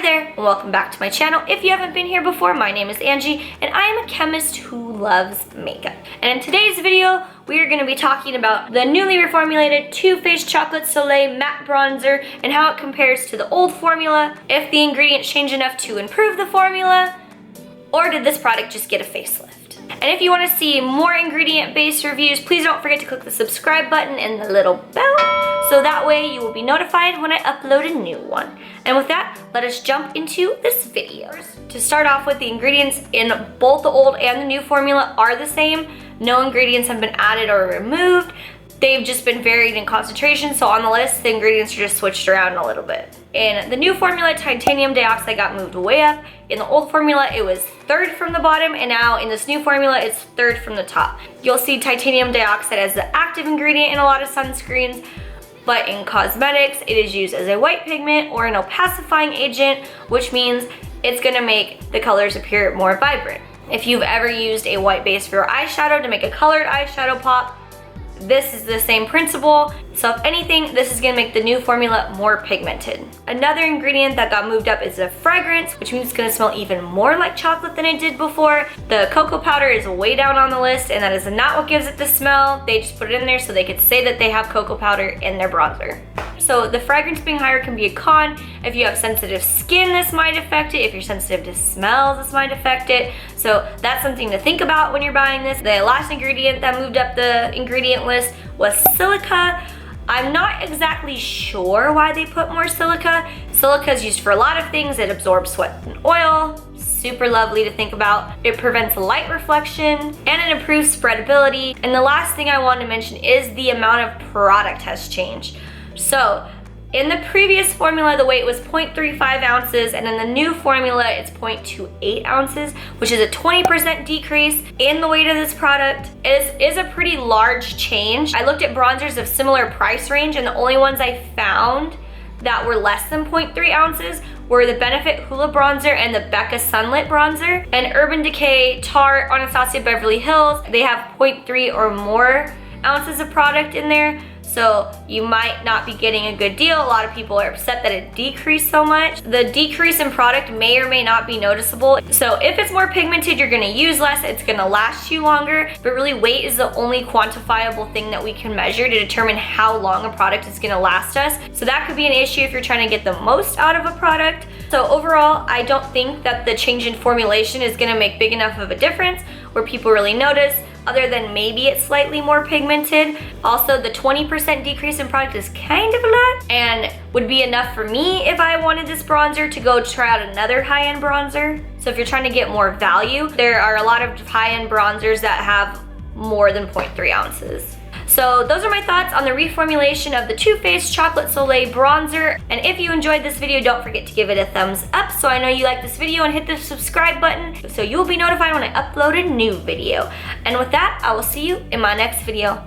there, and welcome back to my channel. If you haven't been here before, my name is Angie, and I am a chemist who loves makeup. And in today's video, we are going to be talking about the newly reformulated Too Faced Chocolate Soleil Matte Bronzer and how it compares to the old formula, if the ingredients change enough to improve the formula, or did this product just get a facelift? And if you want to see more ingredient-based reviews, please don't forget to click the subscribe button and the little bell, so that way you will be notified when I upload a new one. And with that, let us jump into this video. To start off with, the ingredients in both the old and the new formula are the same. No ingredients have been added or removed. They've just been varied in concentration, so on the list, the ingredients are just switched around a little bit. In the new formula, titanium dioxide got moved way up. In the old formula, it was third from the bottom, and now in this new formula, it's third from the top. You'll see titanium dioxide as the active ingredient in a lot of sunscreens, but in cosmetics, it is used as a white pigment or an opacifying agent, which means it's gonna make the colors appear more vibrant. If you've ever used a white base for your eyeshadow to make a colored eyeshadow pop, this is the same principle. So if anything, this is gonna make the new formula more pigmented. Another ingredient that got moved up is the fragrance, which means it's gonna smell even more like chocolate than it did before. The cocoa powder is way down on the list, and that is not what gives it the smell. They just put it in there so they could say that they have cocoa powder in their bronzer. So the fragrance being higher can be a con. If you have sensitive skin, this might affect it. If you're sensitive to smells, this might affect it. So that's something to think about when you're buying this. The last ingredient that moved up the ingredient list was silica. I'm not exactly sure why they put more silica. Silica is used for a lot of things. It absorbs sweat and oil. Super lovely to think about. It prevents light reflection and it improves spreadability. And the last thing I want to mention is the amount of product has changed. So in the previous formula, the weight was 0.35 ounces, and in the new formula, it's 0.28 ounces, which is a 20% decrease in the weight of this product. It is a pretty large change. I looked at bronzers of similar price range, and the only ones I found that were less than 0.3 ounces were the Benefit Hoola Bronzer and the Becca Sunlit Bronzer. And Urban Decay, Tarte, Anastasia Beverly Hills, they have 0.3 or more ounces of product in there. So you might not be getting a good deal. A lot of people are upset that it decreased so much. The decrease in product may or may not be noticeable. So if it's more pigmented, you're gonna use less, it's gonna last you longer, but really weight is the only quantifiable thing that we can measure to determine how long a product is gonna last us. So that could be an issue if you're trying to get the most out of a product. So overall, I don't think that the change in formulation is gonna make big enough of a difference where people really notice, other than maybe it's slightly more pigmented. Also, the 20% decrease in product is kind of a lot and would be enough for me if I wanted this bronzer to go try out another high-end bronzer. So if you're trying to get more value, there are a lot of high-end bronzers that have more than 0.3 ounces. So those are my thoughts on the reformulation of the Too Faced Chocolate Soleil Bronzer. And if you enjoyed this video, don't forget to give it a thumbs up so I know you like this video, and hit the subscribe button so you'll be notified when I upload a new video. And with that, I will see you in my next video.